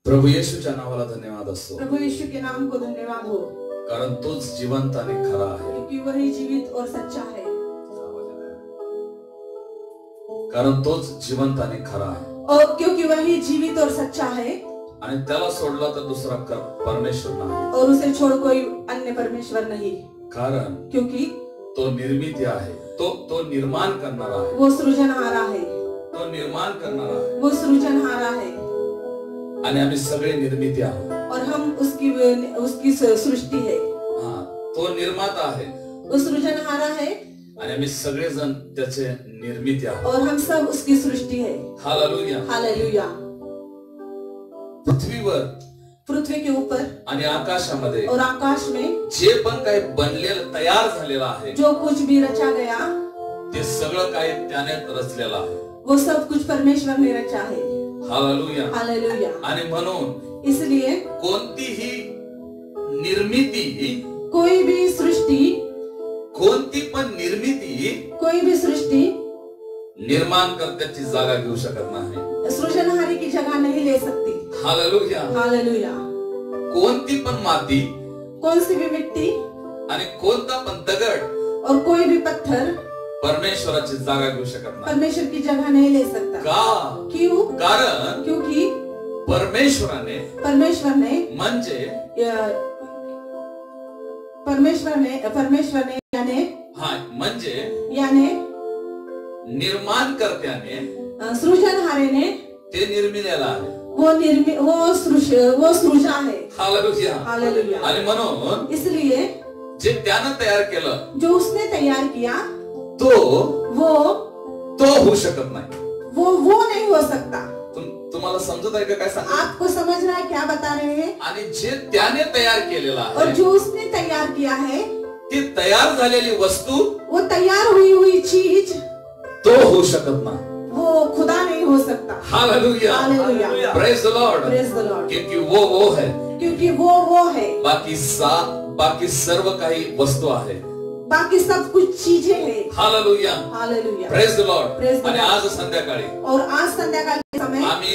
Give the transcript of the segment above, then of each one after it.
प्रभू येशूच्या नावाला धन्यवाद असो, प्रभु यीशु के नाम को धन्यवाद हो, कारण तोच जिवंत आणि खरा आहे. क्योंकि वही जीवित और सच्चा है. कारण तोच जिवंत आणि खरा आहे. और क्योंकि वही जीवित और सच्चा है. आणि त्याला सोडला तर दुसरा परमेश्वर नाही. और उसे छोड़ कोई अन्य परमेश्वर नहीं. कारण क्योंकि तो निर्मिती आहे, तो निर्माण करणारा आहे. वो सृजनहारा है. तो निर्माण करणारा आहे. वो सृजनहारा है. आणि आम्ही सगळे निर्मिती आहोत. और हम उसकी सृष्टी है. हाँ, तो निर्माता आहे. वो सृजनहारा है. आणि आम्ही सगळेजण त्याचे निर्मिती आहोत. और हम सब उसकी सृष्टी है. हालेलुया. हालेलुया. पृथ्वीवर, पृथ्वी के ऊपर आणि आकाशामध्ये, और आकाश में जे पण काही बनलेलं तयार झालेलं आहे, जो कुछ भी रचा गया, ते सगळं काही त्याने रचलेलं आहे. वो सब कुछ परमेश्वर ने रचा है. हालेलुया. हालेलुया. आणि म्हणून इसलिए कोणतीही निर्मिती, कोई भी सृष्टि, कोणती पण निर्मिती कोई भी सृष्टि निर्माण करत्याची जागा घेऊ शकत नाही. सृजनहारी की जगह नहीं ले सकती. हालेलुया. हालेलुया. कोणती पण माती, कौन सी भी मिट्टी आणि कोणता पण दगड और कोई भी पत्थर परमेश्वराची जागा घेऊ शकत नाही. परमेश्वर की जगह नहीं ले सकता. का? क्यों? कारण क्योंकि परमेश्वर ने म्हणजे परमेश्वर ने याने निर्माण करत्याने, सृजनहारेने ते निर्मिलेला आहे. वो सृजा है. हालेलुया. हालेलुया. आणि म्हणून इसलिए जे त्यानं तयार केलं, जो उसने तैयार किया, तो होऊ शकत नाही. वो नहीं हो सकता. तुम्हाला समजत आहे का काय सांग? आपको समझ रहा है क्या बता रहे हैं? आणि जे त्याने तयार केलेला आहे, और जो उसने तैयार किया है, ती तयार झालेली वस्तू, वो तैयार हुई चीज, तो होऊ शकत नाही. वो खुदा नहीं हो सकता. Hallelujah. Hallelujah. Praise the Lord. Praise the Lord. क्योंकि वो है. क्योंकि वो है. बाकी सर्व काही वस्तू आहे. बाकी सब कुछ चीजें हैं. Hallelujah. Hallelujah. Praise the Lord. Praise the आणि लॉर्ड. आज संध्याकाळी, और आज संध्याकाळ के समय आम्ही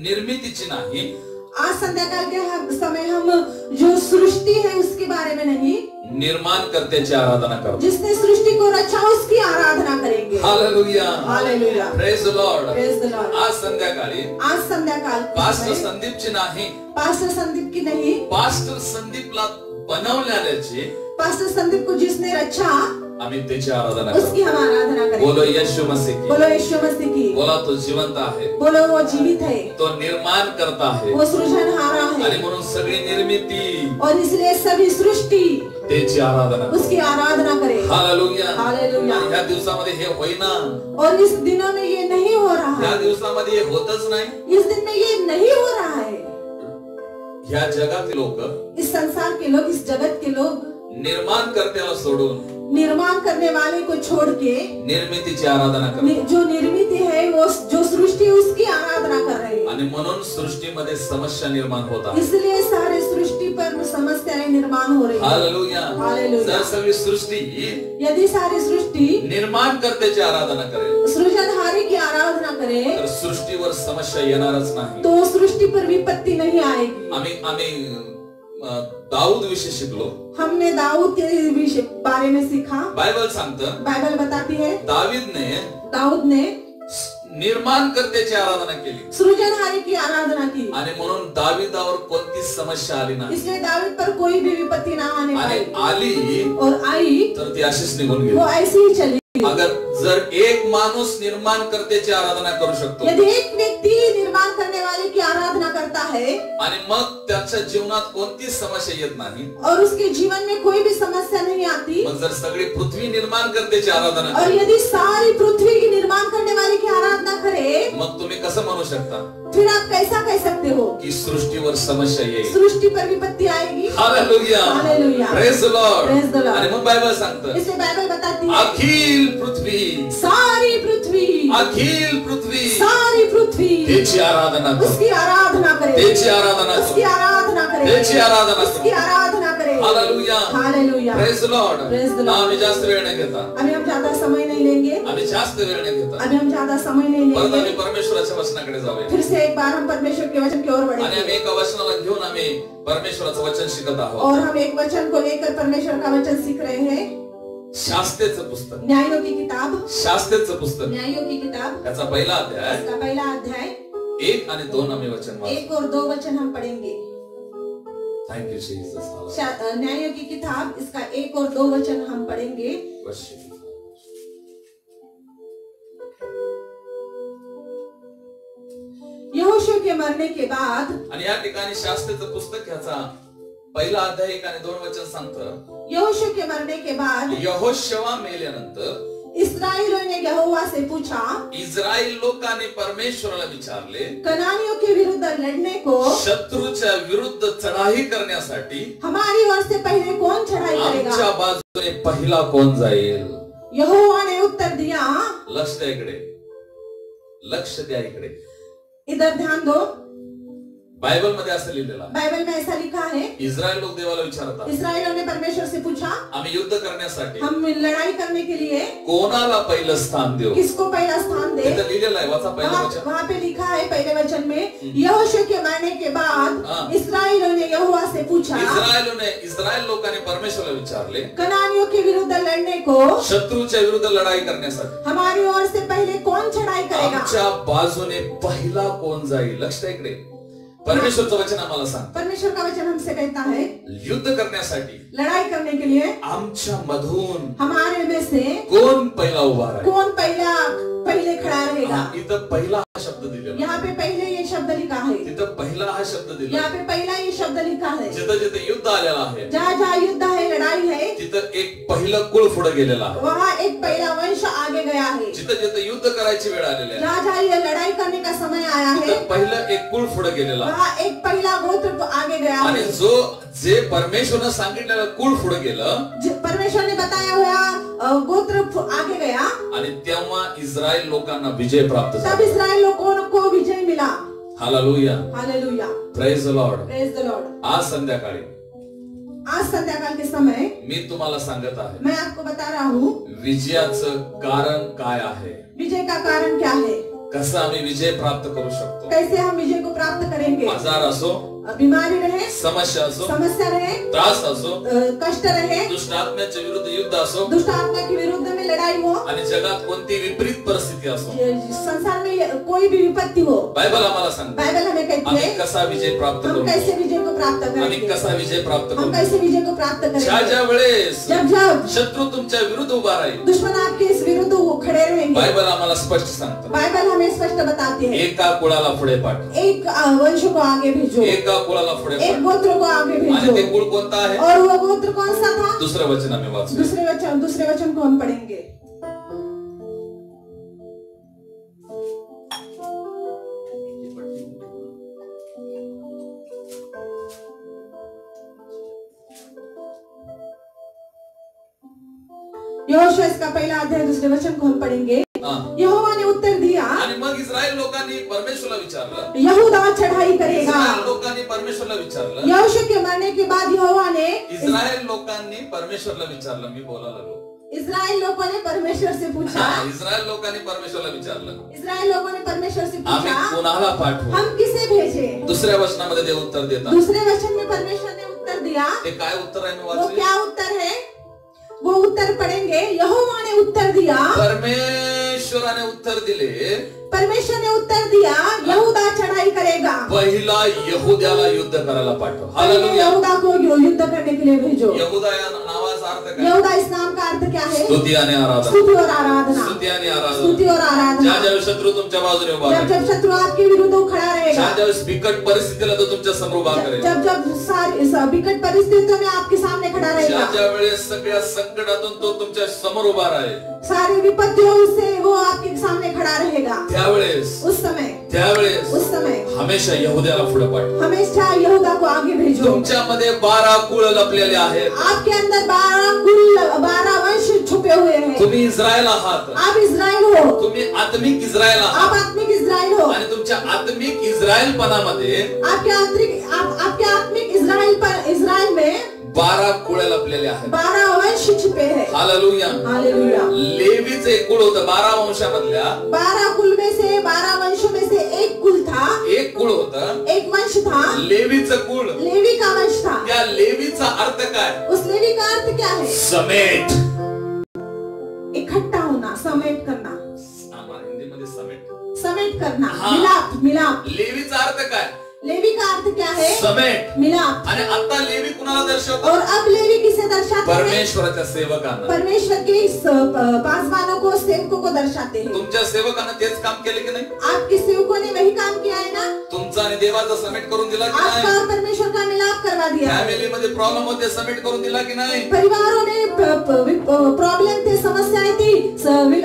निर्मितीची नाही, आज संध्याकाळ के समय हम जो सृष्टि है उसके बारे में नहीं, निर्माण करत्याची आराधना करू. जिसने सृष्टि को रचा उसकी आराधना करेंगे. Hallelujah. Hallelujah. Praise the Lord. Praise the Lord. आज संध्याकाळी, आज संध्याकाळ पास्टर संदीपची नाही, पास्टर संदीप की नहीं, पास्टर संदीपला बनवल्याची, पास्टर संदीप को जिसने रचा, आम्ही त्याची आराधना उसकी करू. हम आराधना करेंगे. बोलो यीशु मसीह की. बोलो यीशु मसीह की. बोला तो जिवंत आहे. बोलो वो जीवित है. तो निर्माण करता है. वो सृजनहारा है. आणि म्हणून सगळी निर्मिती, और इसलिए सभी सृष्टि त्याची आराधना, उसकी आराधना करे. हालेलुया. हालेलुया. या दिवसामध्ये हे होईना. और इस दिनों में ये नहीं हो रहा है. या दिवसामध्ये हे होतच नाही. इस दिन में ये नहीं हो रहा है. या जगातील लोक, इस संसार के लोग, इस जगत के लोग निर्माण करत्याला सोडून, निर्माण करने वाले को छोड़ के निर्मितीची आराधना करतात. जो निर्मिती है, वो जो सृष्टि है उसकी आराधना कर रहे हैं. आणि म्हणून सृष्टीमध्ये समस्या निर्माण होतात. इसलिए सारे सृष्टि पर समस्याएं निर्माण हो रही है. हालेलुया. हालेलुया. जर सगळी सृष्टी यदि सारी सृष्टि निर्माण करत्याची आराधना करेल, सृजनहारी की आराधना करे, तर सृष्टीवर समस्या येणारच नाही. तो सृष्टि पर विपत्ति नहीं आएगी. आम्ही दाऊद विषय शिकलो. हमने दाऊद के बारे में सीखा. बाइबल सांगतं, बाइबल बताती है, दाऊद ने निर्माण करत्याची आराधना केली, सृजनहारी की आराधना की. आणि म्हणून दाविदावर कोणतीच समस्या आली नाही. इसलिए दाऊद पर कोई भी विपत्ति ना आने पाई. आली और आई तर ती अशीच निघून गेली. वो ऐसी ही चली. जर एक माणूस निर्माण करत्याची आराधना करू शकतो, यदि एक व्यक्ति निर्माण करने वाले की आराधना करता है, आणि मग त्याच्या जीवनात कोणतीच समस्या येत नाही, और उसके जीवन में कोई भी समस्या नहीं आती, मग जर सगळी पृथ्वी निर्माण करत्याची आराधना और यदि सारी पृथ्वी की निर्माण करने वाले की आराधना करे, मग तुम्ही कसं म्हणू शकता फिर आप कैसा कह सकते हो की सृष्टीवर समस्या येईल? सृष्टि पर विपत्ति आएगी. Hallelujah. Hallelujah. Praise the Lord. Praise the Lord. आणि मग बायबल सांगतं, इसलिए बाइबल बताती है, अखिल पृथ्वी, सारी पृथ्वी, अखिल पृथ्वी, सारी पृथ्वी त्याची आराधना करे, उसकी आराधना करे, त्याची आराधना करे, उसकी आराधना करे, त्याची आराधना उसकी करे. आराधना करे. Hallelujah, hallelujah, praise the Lord. Praise the Lord. आम्ही जास्त वेळ नाही घेता, अभी हम ज्यादा समय नहीं लेंगे, आम्ही जास्त वेळ नाही घेता। अभी हम ज्यादा समय नहीं परत आम्ही लेंगे। परमेश्वराच्या वचनाकडे जाऊया फिर से एक बार हम परमेश्वर के वचन की ओर आणि आम्ही बढ़ेंगे एका वचनाला घेऊन आम्ही परमेश्वराचं वचन शिकत आहोत। और हम एक वचन को लेकर परमेश्वर का वचन सीख रहे हैं। शास्त्रेचं पुस्तक, न्यायों की किताब, शास्त्रेचं पुस्तक, न्यायों की किताब, त्याचा पहिला अध्याय इसका पहला अध्याय 1 आणि 2 आम्ही वचन वाचू। 1 और 2 वचन हम पढ़ेंगे। Thank you Jesus. न्यायों की किताब इसका 1 और 2 वचन हम पढ़ेंगे। यहोशू के मरने के बाद, आणि या ठिकाणी शास्त्रेचं पुस्तक ह्याचा पहिला अध्याय 1 आणि 2 वचन सांगतं, यहोशू के मरने के बाद यहोशवा मेल्यानंतर इस्राएलियों ने यहोवा से पूछा, इस्रायल लोकांनी परमेश्वराला विचारले, कनानियों के विरुद्ध लड़ने को शत्रूच्या विरुद्ध चढाई करण्यासाठी हमारी ओर से पहले कौन चढ़ाई आमच्या करेगा? बाजूने पहिला कोण जाईल? यहोवा ने उत्तर दिया, लक्ष द्या इकडे, लक्ष द्या इकडे। इधर ध्यान दो, बायबल मध्ये असं लिहिलेलं आहे, बाइबल में ऐसा लिखा है, इस्रायल लोक देवाला विचारतात, इस्राएलियों ने परमेश्वर से पूछा, आम्ही युद्ध करण्यासाठी हम लड़ाई करने के लिए कोणाला पहिलं स्थान देऊ? किसको पहला स्थान दे? तिथं लिहिलेलं आहे, वाचा पहिलं वचन। वहाँ पे लिखा है पहले वचन में, यहोशू के मरने के बाद इस्राएलियों ने यहोवा से पूछा, इस्रायल लोकांनी परमेश्वराला विचारले, कनानियों के विरुद्ध लड़ने को शत्रूच्या विरुद्ध लढाई करण्यासाठी हमारी ओर से पहले कौन चढ़ाई करेगा? आमच्या बाजूने पहिला कोण जाईल? लक्ष द्या इकडे, परमेश्वरचं वचन आम्हाला सांग, परमेश्वर का वचन हमसे कहता है, युद्ध करण्यासाठी लड़ाई करने के लिए आमच्या मधून हमारे में से कोण पहिला उभा राहील? कौन पहले खड़ा रहेगा? इथं पहिला हा शब्द दिलेला, यहाँ पे पहले ये शब्द लिखा है, तिथं पहिला हा शब्द दिला, यहाँ पे पहला ये शब्द लिखा है। जिथं जिथं युद्ध आलेलं आहे जहाँ जहाँ युद्ध है, लड़ाई है, तिथं एक पहिलं कुळ पुढे गेलेला आहे, वहाँ एक पहला वंश आगे गया है। जिथं जिथं युद्ध करायची वेळ आलेली आहे जहाँ जहाँ ये लड़ाई करने का समय आया है, तिथं पहिलं एक कुळ पुढे गेलेला आहे, वहाँ एक पहला गोत्र आगे गया आणि है। जे परमेश्वरनं सांगितलेलं कुळ पुढे गेलं परमेश्वर ने बताया हुआ गोत्र आगे गया, आणि तेव्हा इस्रायल लोकांना विजय प्राप्त तब झाला। इस्राएल लोगों को विजय मिला। Hallelujah, hallelujah, praise the Lord. Praise the Lord. आज संध्याकाळी आज संध्याकाळ के समय मी तुम्हाला सांगत आहे, मैं आपको बता रहा हूँ विजयाचं कारण काय आहे, विजय का कारण क्या है, कसं आम्ही विजय प्राप्त करू शकतो। कैसे हम विजय को प्राप्त करेंगे। आजार असो, बीमारी रहे, समस्या असो, समस्या रहे, त्रास असो, कष्ट रहे, दुष्ट आत्म्याच्या विरुद्ध युद्ध असो, दुष्ट आत्मा के विरुद्ध में लड़ाई हो, आणि जगात कोणती विपरीत परिस्थिती असो, संसार में कोई भी विपत्ति हो, बायबल आम्हाला सांगते बाइबल हमें कहती आम्ही है कसा विजय प्राप्त हम करू, कैसे विजय को प्राप्त आम्ही करेंगे, कसा विजय प्राप्त हम करू। कैसे विजय को प्राप्त ज्या करेंगे। वेळेस जब जब शत्रू तुमच्या विरुद्ध उभा राहील, दुश्मन आपके इस विरुद्ध वो खड़े रहेंगे, बायबल आम्हाला स्पष्ट सांगतं, बाइबल हमें स्पष्ट बताती है, एका कुळाला पुढे पाठव, एक वंश को आगे भेजो, एका कुळाला पुढे एक पाठव, गोत्र को आगे आणि भेजो। ते कुळ कोणता आहे? और वो गोत्र कौन सा था? दुसरं वचन आम्ही वाचू। दूसरे वचन को हम पढ़ेंगे। यहोशू इसका पहला अध्याय दूसरे वचन को हम पढ़ेंगे। यहोवा ने उत्तर दिया, आणि मग इस्रायल लोकांनी परमेश्वरला विचारलं, यहूदा चढ़ाई करेगा। इस्रायल लोकांनी परमेश्वरला विचारलं, यहोशू के मरने के बाद यहोवा ने इस्रायल लोकांनी परमेश्वरला विचारलं, मी बोलायला लागलो, इस्राएल लोगों ने परमेश्वर से पूछा, इस्रायल लोकांनी परमेश्वरला विचारलं, इस्राएल लोगों ने परमेश्वर से आम्ही पूछा कोणाला पाठवू? हम किसे भेजे। दुसऱ्या वचनामध्ये देव उत्तर देतात, दूसरे वचन में परमेश्वर ने उत्तर दिया, ते काय उत्तर आहे? मी वो वाचू। क्या उत्तर है? वो उत्तर पढ़ेंगे। यहोवा ने उत्तर दिया, परमेश्वराने उत्तर दिले, परमेश्वर ने उत्तर दिया, यहूदा चढ़ाई करेगा, पहिला यहूद्याला युद्ध करायला पाठव। पहले हालेलुया। यहूदा को युद्ध करने के लिए भेजो। यहूदा या नावाचा अर्थ काय? यहूदा इस नाम का अर्थ क्या है? स्तुती आणि आराधना, स्तुति और आराधना, स्तुती आणि आराधना। स्तुति और आराधना। ज्या ज्या शत्रू तुमच्या बाजूने उभा जब राहील, जब शत्रु आपके विरुद्ध खड़ा रहेगा, ज्या ज्या बिकट परिस्थितीला तो तुमच्या समोर उभा करेल, जब जब सारी विकट परिस्थितियों में आपके सामने खड़ा ज्या रहेगा, ज्या वेळेस सगळ्या संकटातून तो तुमच्या समोर उभा राहील, सारी विपत्तियों से वो आपके सामने खड़ा रहेगा, त्यावेळेस उस समय हमेशा यहूद्याला पुढे पाठव। हमेशा यहूदा को आगे भेजो। तुमच्यामध्ये 12 कुळ लपलेले आहेत, आपके अंदर 12 वंश छुपे हुए हैं। तुम्ही इस्रायल आहात, आप इस्राएल हो, तुम्ही आत्मिक इस्रायल आप आहात, आत्मिक इस्राएल हो। आणि तुमच्या आत्मिक इस्रायलपणामध्ये आपके आत्मिक इस्राएल में 12 कुळ लपलेले आहेत. 12 वंश छिपे हैं. हालेलुया. हालेलुया. लेवीचे एक कुळ होतं 12 वंशामधल्या. 12 कुल में से 12 वंशों में से एक कुल था. एक कुळ होतं. एक वंश था. लेवीचं कुळ. लेवी का वंश था. त्या लेवीचा अर्थ काय? उस लेवी का अर्थ क्या है? समेट. इकट्ठा होना, समेट करना. हिंदी मध्ये समेट. समेट करना. मिलाप. मिलाप. लेवीचा अर्थ काय? लेवी का अर्थ क्या है? समेट. मिलाप. आणि आता लेवी कुणाला दर्शवतो? और अब लेवी किसे दर्शाते हैं? परमेश्वराच्या सेवकांना. परमेश्वर के पासवानों को, सेवकों को दर्शाते हैं. तुमच्या सेवकांना तेच काम केले की नाही? आपके सेवकों ने वही काम किया है ना? तुमचा आणि देवाचा समेट करून दिला की आपका नाही? और परमेश्वर का मिलाप करवा दिया. फॅमिली मध्ये प्रॉब्लेम होते, समेट करून दिला की नाही? परिवारों में प्रॉब्लम थे, समस्याएं थी,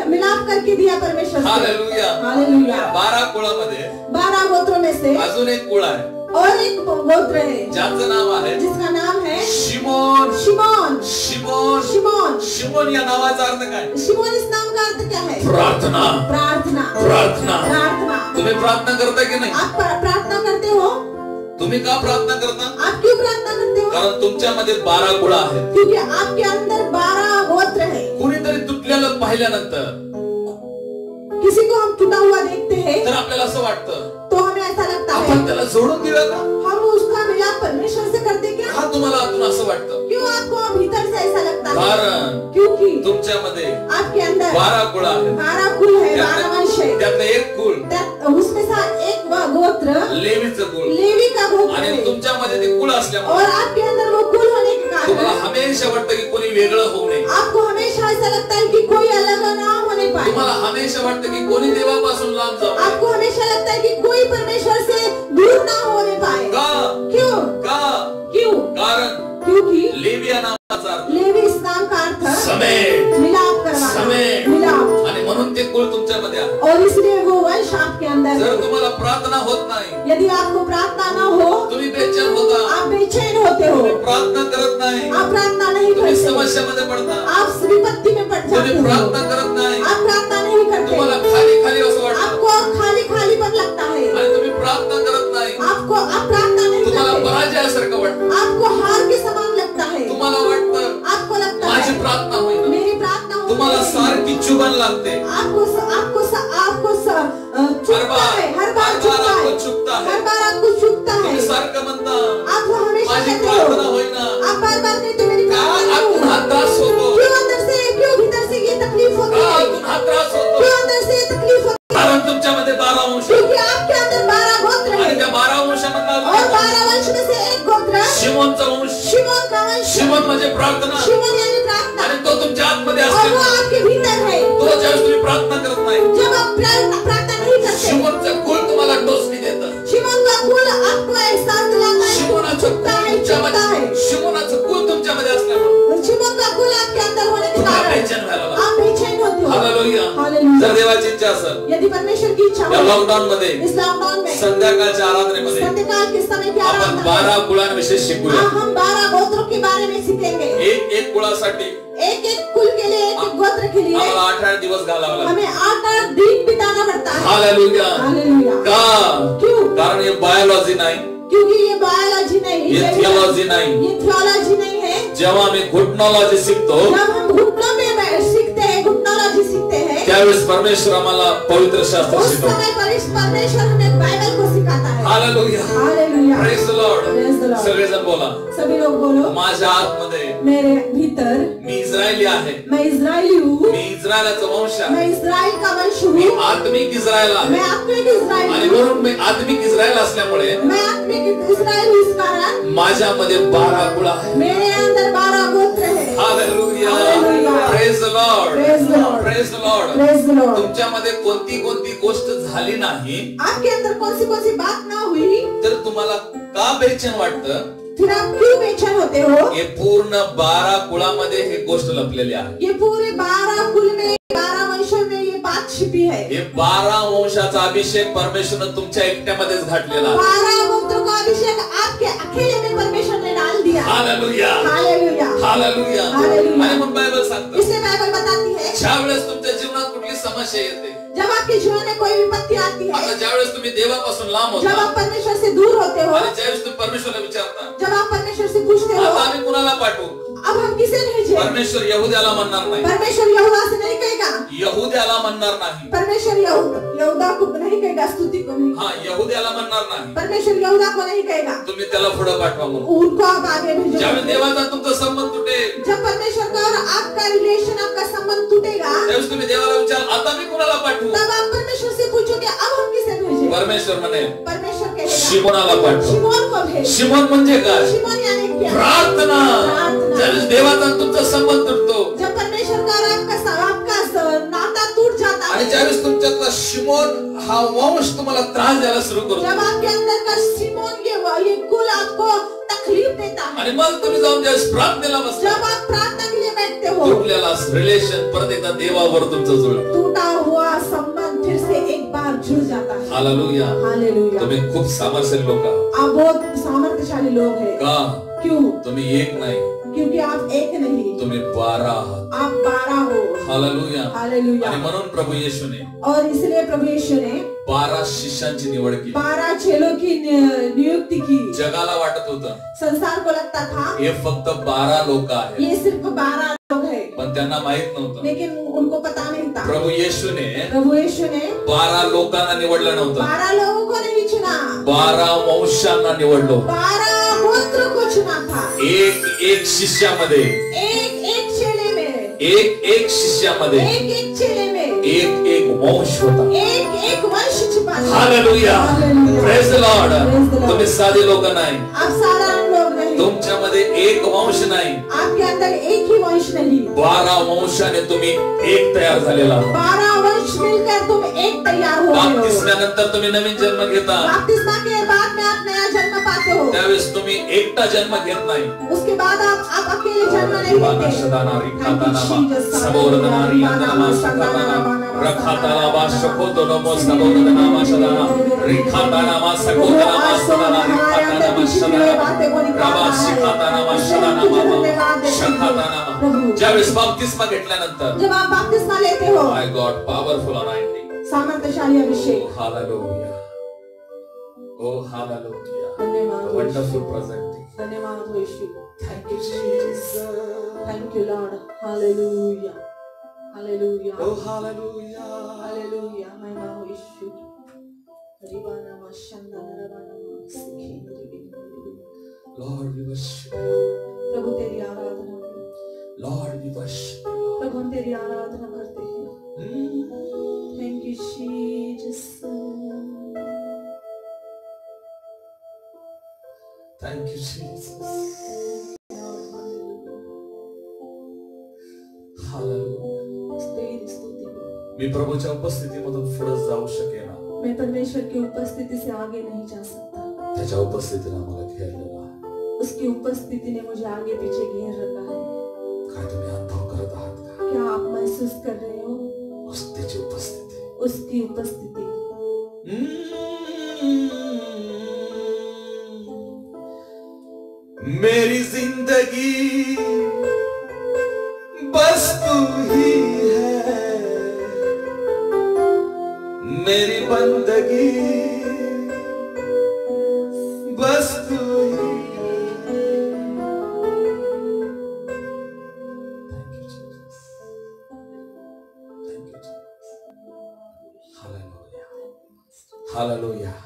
मिलाप करके दिया परमेश्वर से. हालेलुया. हालेलुया. 12 कुळामध्ये 12 गोत्रों में से अजून एक कुळ आहे और एक गोत्र है ज्याचं नाव आहे, जिसका नाम है शिमोन. शिमोन. शिमोन. शिमोन. शिमोन या नावाचा अर्थ काय? शिमोन इस नाम का अर्थ क्या है? प्रार्थना. प्रार्थना. प्रार्थना. प्रार्थना. तुम्ही प्रार्थना करता की नाही? आप प्रार्थना करते हो? तुम्ही का प्रार्थना करता? आप क्यों प्रार्थना करते हो? कारण तुमच्यामध्ये 12 कुळ आहेत. क्योंकि आपके अंदर 12 गोत्र है. कुणीतरी तुटलेलं पाहिल्यानंतर किसी को हम टूटा हुआ देखते हैं तर आपल्याला असं वाटतं तो हमें ऐसा लगता है आपण त्याला जोडून देऊया का? हम उसका मिलाप परमेश्वर से करते क्या? का तुम्हाला आतून असं वाटतं? क्यों आपको भीतर से ऐसा लगता है? कारण क्योंकि तुमच्यामध्ये आपके अंदर 12 कुळ आहेत. 12 कुल है, 12 वंश है. त्यातलं एक कुळ उसमें से एक गोत्र लेवीचं कुळ. लेवी का गोत्र आणि है. तुमच्यामध्ये ते कुळ असल्यामुळे और आपके अंदर वो कुल होने के तुम्हाला कारण हमेशा वाटतं की कोणी वेगळं होऊ नये. आपको हमेशा ऐसा लगता है कि कोई अलग ना होने पाए. तुम्हाला हमेशा वाटतं की कोणी देवापासून लांब जाऊ नये. आपको हमेशा लगता है कि कोई परमेश्वर से दूर ना होने पाए. का? क्यों? का? क्यों? कारण क्योंकि लेवी या नावाचा अर्थ लेवी इस नाम का अर्थ समेट. मिलाप करवाना. समेट. मिलाप. आणि म्हणून ते कुळ तुमच्यामध्ये आहे. और इसलिए वो वंश आपके अंदर जर है. तुम्हाला प्रार्थना होत नाही, यदि आपको प्रार्थना न हो, तुम्ही बेचैन होता, आप बेचैन होते हो, तुम्ही प्रार्थना करत नाही, आप प्रार्थना नहीं तुम्ही करते, समस्यामध्ये पडता, आप विपत्ति में पड़ जाते तुम्ही हो, प्रार्थना करत नाही, आप प्रार्थना नहीं करते, तुम्हाला खाली खाली असं वाटतं, आपको खाली खाली पण लगता है, आणि तुम्ही प्रार्थना करत नाही, आप प्रार्थना नहीं तुम्हाला करते, पराजयासारखं वाटतं, आपको हार के समान लगता है, तुम्हाला वाटतं आपको लगता माझी है प्रार्थना होईल, मेरी प्रार्थना होती तुम्हाला है, सारखी चुभन लागते, चुभता है, हर बार चुभता है, हर बार आपको चुभता है, तुम्ही सारखं म्हणता आप हमेशा माझी कहते प्रार्थना हो, होईना, आप बार कहते हो मेरी का प्रार्थना नहीं आतून हा होती. त्रास होतो, क्यों भीतर से ये तकलीफ होती का है? आतून हा त्रास होतो, क्यों अंदर से ये तकलीफ होती है? कारण तुमच्यामध्ये 12 अंश क्योंकि आपके अंदर 12 गोत्र आणि है त्या 12 अंशामधला और 12 वंश में से एक गोत्र शिमोनचा वंश. शिमोन का वंश. शिमोन म्हणजे प्रार्थना, शिमोन यानी प्रार्थना, आणि तो तुमच्या आतमध्ये और वो असतो. आपके भीतर है. तो ज्यावेळेस तुम्ही प्रार्थना करत नाही, जब आप प्रार्थना नहीं करते, शिमोनचं कुळ तुम्हाला टोचणी देतं. शिमोन का कुल आपको एहसास दिलाता है, शिमोनाचं कुळ चुभता है. तुमच्यामध्ये, शिमोनाचं कुळ तुमच्यामध्ये असल्यामुळे शिमोन का कुल आपके अंदर होने के तुम्हाला कारण बेचैन व्हायला लागतं. आप बेचैन होते हो. हालेलुया. हालेलुया. जर देवाची इच्छा असेल यदि परमेश्वर की इच्छा या हो, लॉकडाऊन मध्ये इस लॉकडाउन में संध्याकाळच्या आराधनेमध्ये संध्याकाल के समय की आपण आराधना 12 कुळांविषयी शिकूया. हम 12 गोत्रों के बारे में सीखेंगे. एक एक कुळासाठी एक एक कुल के लिए, एक एक गोत्र के लिए आम्हाला 8 दिवस घालावा लागतो. हमें 8 दिन बिताना पड़ता है. हालेलुया. हालेलुया. का? क्यों? कारण हे बायोलॉजी नाही, क्योंकि ये बायोलॉजी नहीं, ये थियोलॉजी नाही. ये थियोलॉजी नहीं है. जेव्हा आम्ही घुटनॉलॉजी शिकतो जब हम घुटनों में सीखते हैं, घुटनॉलॉजी सीखते हैं, त्यावेळेस परमेश्वर आम्हाला पवित्र शास्त्र उस शिकवतो. समय परमेश्वर हमें बाइबल को सिखाता है. Hallelujah. Hallelujah. Praise the Lord. Praise the Lord. सगळेजण बोला, सभी लोग बोलो, माझ्या आतमध्ये मेरे भीतर मी इस्रायली आहे, मैं इस्राएली हूँ, मी इस्रायलाचा वंश आहे, मैं इस्राएल का वंश मी हूँ, आत्मिक इस्रायल आहे, मैं आत्मिक इस्राएल आणि हूँ, म्हणून मी आत्मिक इस्रायल असल्यामुळे मैं आत्मिक इस्राएल हूँ. इस कारण माझ्यामध्ये 12 कुळ आहे. मेरे अंदर 12 गोत्र है. Hallelujah. Hallelujah. Praise the Lord. Praise the Lord. Praise the Lord. Praise the Lord. तुमच्यामध्ये कोणती गोष्ट झाली नाही आपके अंदर कौन सी बात ना हुई, तर तुम्हाला का बेचैन वाटतं? फिर आप क्यों बेचैन होते हो? हे पूर्ण 12 कुळामध्ये हे गोष्ट लपलेली आहे. ये पूरे 12 कुल में, 12 वंशों में ये बात छिपी है. हे 12 वंशाचा अभिषेक परमेश्वरने तुमच्या एकट्यामध्येच घातलेला आहे. 12 गोत्रों का अभिषेक आपके अकेले में परमेश्वर ने डाल दिया. हालेलुया. हालेलुया. हालेलुया. हालेलुया. आणि मग बायबल सांगतं, इसलिए बाइबल बताती है, ज्या वेळेस तुमच्या जीवनात कुठली समस्या येते, जब आपके जीवन में कोई विपत्ति आती है, आता ज्यावेळेस तुम्ही देवापासून लांब जब होता आप परमेश्वर से दूर होते हो, आणि ज्यावेळेस तुम्ही परमेश्वराला विचारता, जब आप परमेश्वर से पूछते हो, आता आम्ही कुणाला पाठवू, अब हम किसे भेजें? परमेश्वर यहूद्याला म्हणणार नाही, परमेश्वर यहूदा से नहीं कहेगा, यहूद्याला म्हणणार नाही, परमेश्वर यहूदा को नहीं कहेगा, स्तुति को नहीं, हा यहूद्याला म्हणणार नाही, परमेश्वर यहूदा को नहीं कहेगा, तुम्ही त्याला पुढे पाठवा म्हणून. उनको आप आगे भेजो. ज्यावेळेस देवाचा तुमचा संबंध तुटेल, जब परमेश्वर का और आपका रिलेशन, आपका संबंध टूटेगा, त्यावेळेस तुम्ही देवाला विचार, आता मी कुणाला पाठवू, तब आप परमेश्वर से पूछोगे अब हम किसे भेजें? परमेश्वर म्हणे परमेश्वर कहेगा शिमोनाला पाठव. शिमोन को भेज. शिमोन म्हणजे काय? शिमोन यानी क्या? प्रार्थना. प्रार्थना. ज्यावेळेस देवाचा तुमचा संबंध तुटतो जब परमेश्वर का और आपका नाता टूट जाता आणि है, ज्यावेळेस तुमच्यातला शिमोन हा वंश तुम्हाला त्रास द्यायला सुरू करतो जब आपके अंदर का शिमोन ये कुल आपको तकलीफ देता है, आणि मग तुम्ही जाऊन ज्यावेळेस प्रार्थनेला बसता, जब आप प्रार्थना के लिए बैठते हो, तुटलेला रिलेशन परत एकदा देवावर तुमचं जुळतं. टूटा हुआ संबंध फिर से एक बार जुड़ जाता है. हालेलुया. हालेलुया. तुम्ही खूप सामर्थ्यशाली लोक आहात. आप बहुत सामर्थ्यशाली लोग हैं. का? क्यों? तुम्ही एक नाही, क्योंकि आप एक नहीं, तुम्ही 12 आहात. आप 12 हो. हालेलुया. हालेलुया. आणि म्हणून प्रभू येशूने और इसलिए प्रभु यीशु ने 12 शिष्यांची निवड केली. 12 चेलों की नियुक्ति की. जगाला वाटत होतं संसार को लगता था हे फक्त 12 लोक आहेत, ये सिर्फ 12 लोग हैं, पण त्यांना माहित नव्हतं लेकिन उनको पता नहीं था. प्रभु येशूने प्रभु यीशु ने 12 लोकांना निवडलं नव्हतं, 12 लोगों को नहीं चुना, 12 वंशांना निवडलो. 12 गोत्र को चुना था. एक शिष्यामध्ये, एक चेले में, एक शिष्यामध्ये एक चेले में एक वंश होता. एक वंश छिपा था. हालेलुया. Praise the Lord. तुम्ही साधे लोक नाही, आप साधारण लोग नहीं, तुमच्यामध्ये एक वंश नाही, आपके अंदर एक ही वंश नहीं, 12 वंशाने तुम्ही एक तयार झालेला आहात. 12 वंश मिलकर तुम एक तैयार हो गए हो. बाप्तिस्म्यानंतर तुम्ही नवीन जन्म घेता, बपतिस्मा के बाद में आप नया जन्म पाते हो. त्यावेळेस तुम्ही एकटा जन्म घेत नाही. उसके बाद आप अकेले जन्म नहीं लेते. ज्यावेळेस बाप्तिस्मा घेतल्यानंतर, जब आप बपतिस्मा लेते हो, माय गॉड, पॉवरफुल अनाइंटिंग. सामर्थ्यशाली अभिषेक. हालेलुया. Oh hallelujah. धन्यवाद. Wonderful presenting. धन्यवाद हो यीशु. Thank you Jesus. Thank you Lord. Hallelujah. Hallelujah. Oh hallelujah. Hallelujah. महिमा हो यीशु. रिबाना मशंदा रबाना सिखे लॉर्ड वी वर्शिप. प्रभु तेरी आराधना. Lord we worship. प्रभु हम तेरी आराधना करते हैं. Thank you Jesus. Thank you Jesus. Hallelujah. तेरी स्तुति हो. मी प्रभूच्या उपस्थितीमधून पुढे जाऊ शकेना, मैं परमेश्वर की उपस्थिति से आगे नहीं जा सकता. त्याच्या उपस्थितीने आम्हाला घेरलेला आहे. उसकी उपस्थिति ने मुझे आगे पीछे घेर रखा है. काय तुम्ही अनुभव करत आहात का? क्या आप महसूस कर रहे हो त्याची उपस्थिती, उसकी उपस्थिति? मेरी जिंदगी बस तू ही है, मेरी बंदगी बस तू ही है. Thank you, Jesus. Thank you, Jesus. Hallelujah. Hallelujah.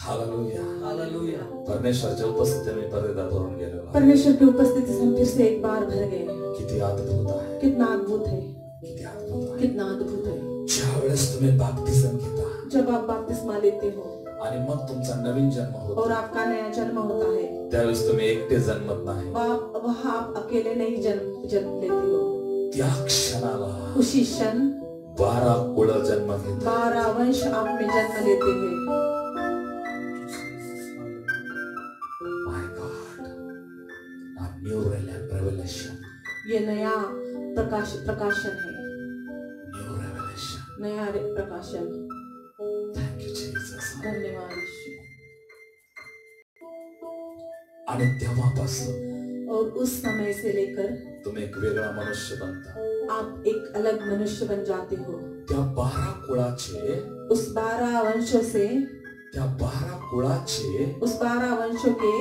Hallelujah. Hallelujah. परमेश्वरच्या उपस्थितीने पर्यदा भरून गेलेलो आहे. परमेश्वर की उपस्थिति से हम फिर से एक बार भर गए. किती अद्भुत आहे, कितना अद्भुत है, किती अद्भुत आहे. कितना अद्भुत है. ज्यावेळेस तुम्ही बाप्तिस्म घेता जब आप बपतिस्मा लेते हो आणि मग तुमचा नवीन जन्म होतो, और आपका नया जन्म होता है, त्यावेळेस तुम्ही एकटे जन्मत नाही. वहाँ आप अकेले नहीं जन्म लेते हो. त्या क्षणाला उसी क्षण 12 कुळ जन्म घेतात. 12 वंश आप में जन्म लेते हैं. माय गॉड, अ न्यू रेवलेशन. ये नया प्रकाशन है. New revelation. नया प्रकाशन. Thank you Jesus. धन्यवाद यीशु. आणि तेव्हापासून और उस समय से लेकर तुम्ही एक वेगळा मनुष्य बनता. आप एक अलग मनुष्य बन जाते हो। त्या 12 कुळाचे, उस 12 वंशों से, त्या 12 कुळाचे उस 12 वंशों के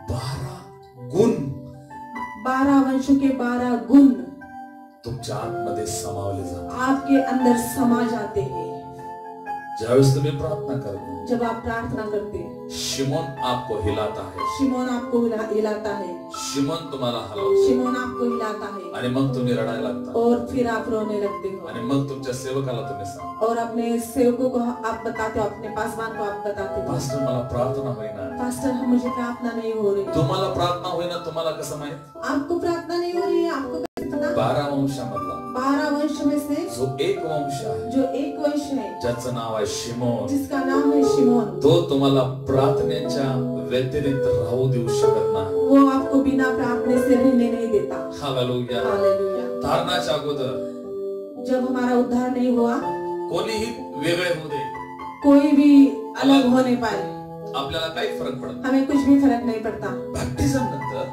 12 गुण 12 वंशों के 12 गुण तुमच्या आतमध्ये समावले जातात. आपके अंदर समा जाते हैं। ज्यावेळेस तुम्ही प्रार्थना करता, जब आप प्रार्थना करते हैं, शिमोन आपको हिलाता है, शिमोन आपको हिलाता है, शिमोन तुम्हाला हलवतो शिमोन आपको हिलाता है आणि मग तुम्ही रडायला लागता और फिर आप रोने लगते हो आणि मग तुमच्या सेवकाला तुम्ही सांगता, और अपने सेवकों को आप बताते हो, अपने पासवान को आप बताते हो, पास्टर मला प्रार्थना होईना. पास्टर मुझे प्रार्थना नहीं हो रही। तुम्हाला प्रार्थना होईना तुम्हाला कसं माहित? आपको प्रार्थना नहीं हो रही है, आपको कैसे पता? 12 वंशामधला 12 वंश में से जो एक वंश आहे, जो एक वंश है, ज्याचं नाव आहे शिमोन, जिसका नाम है शिमोन, तो तुम्हाला प्रार्थनेच्या व्यतिरिक्त राहू देऊ शकत नाही. वो आपको बिना प्रार्थने से रहने नहीं देता। हालेलुया. हालेलुया। धारणाच्या अगोदर जब हमारा उद्धार नहीं हुआ, कोणीही वेगळे होऊ दे, कोई भी अलग हो नहीं पाए, आपल्याला काही फरक पडत नाही. हमें कुछ भी फर्क नहीं पड़ता। बॅप्टिझम नंतर,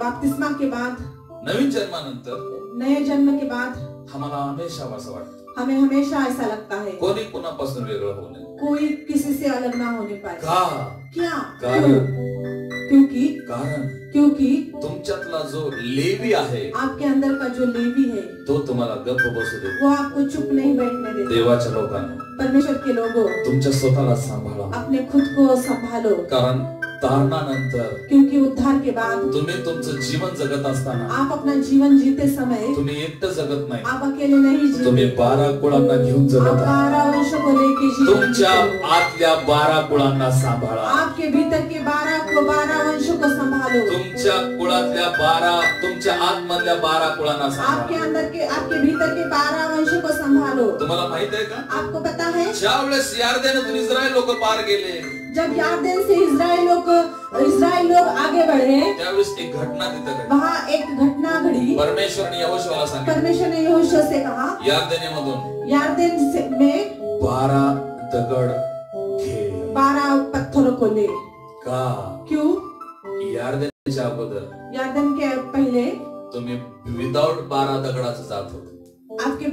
बपतिस्मा के बाद, नवीन जन्मानंतर नए जन्म के बाद आम्हाला हमेशा असं वाटतं हमें हमेशा ऐसा लगता है कोणी कुणापासून वेगळं होऊ नये. कोई किसी से अलग ना होने पाए। का? क्या? कारण क्योंकि कारण क्योंकि तुमच्यातला जो लेवी आहे आपके अंदर का जो लेवी है, तो तुम्हाला गप्प बसू दे. वो आपको चुप नहीं बैठने देता। देवाच्या लोकांना परमेश्वर के लोगों, तुमच्या स्वतःला सांभाळा. अपने खुद को संभालो, कारण तारणानंतर क्योंकि उद्धार के बाद तुम्ही तुमचं जीवन जगत असताना आप अपना जीवन जीते समय तुम्ही एकटं जगत नाही, आप अकेले नहीं जीते। तुम्ही 12 कुळांना घेऊन आप जगत आहात. 12 वंशों को लेके जीवन तुमच्या जीते हो। आतल्या 12 कुळांना सांभाळा. आपके भीतर के 12 वंशों को संभालो। तुमच्या कुळातल्या 12, तुमच्या आतमधल्या 12 कुळांना आपके सांभाळा. अंदर के, आपके भीतर के 12 वंशों को संभालो। तुम्हाला माहित आहे का, आपको पता है, ज्या वेळेस यार्देनातून इस्रायल लोक पार गेले, जब यार्देन से इस्राएल लोग आगे बढ़े, त्यावेळेस एक घटना तिथे घडली. वहाँ एक घटना घड़ी। परमेश्वरने यहोशूआला सांगितलं, परमेश्वर ने यहोशू से कहा, यार्देनेमधून यार्देन में 12 दगड घे. 12 पत्थरों को ले। का? क्यों? यार्देनच्या अगोदर यार्देन के पहले तुम्ही विदाउट 12 दगडाचं जात होते. आपके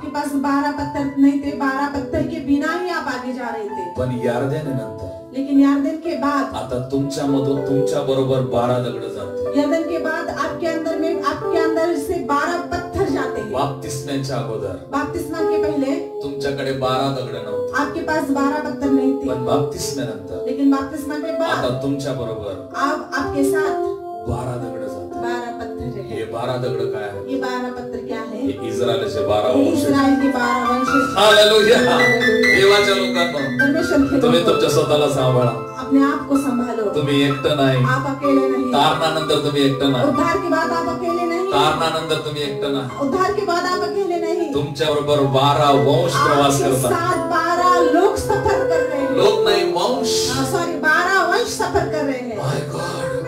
पास 12 पत्थर नहीं थे, 12 पत्थर के बिना ही आप आगे जा रहे थे। पण यार्देननंतर लेकिन यार्देन के बाद, आता तुमच्यामधून तुमच्या बरोबर 12 दगड जातात. यार्देन के बाद आपके अंदर से 12 पत्थर जाते हैं। बाप्तिस्म्याच्या अगोदर बपतिस्मा के पहले तुमच्याकडे 12 दगड नव्हते, आपके पास 12 पत्थर नहीं थे, पण बाप्तिस्म्यानंतर लेकिन बपतिस्मा के बाद आता तुमच्या बरोबर आपके साथ 12 दगड जातात. 12 पत्थर है। हे 12 दगड काय आहे? ये 12 पत्थर क्या है? हे इस्रायलचे 12 ये वंश. इस्राएल के 12 वंश। हालेलुया. देवाच्या लोकांनो, परमेश्वर के तुम्ही लोगों, तुमच्या स्वतःला सांभाळा. अपने आप को संभालो। तुम्ही एकटं नाही. आप अकेले नहीं। तारणानंतर तुम्ही एकटं नाही. उद्धार के बाद आप अकेले नहीं। तारणानंतर तुम्ही एकटं नाही. उद्धार के बाद आप अकेले नहीं। तुमच्या बरोबर 12 वंश प्रवास आपके करतात. साथ 12 लोग सफर कर रहे हैं। लोक नाही, वंश. सॉरी, 12 वंश सफर कर रहे हैं। माय गॉड.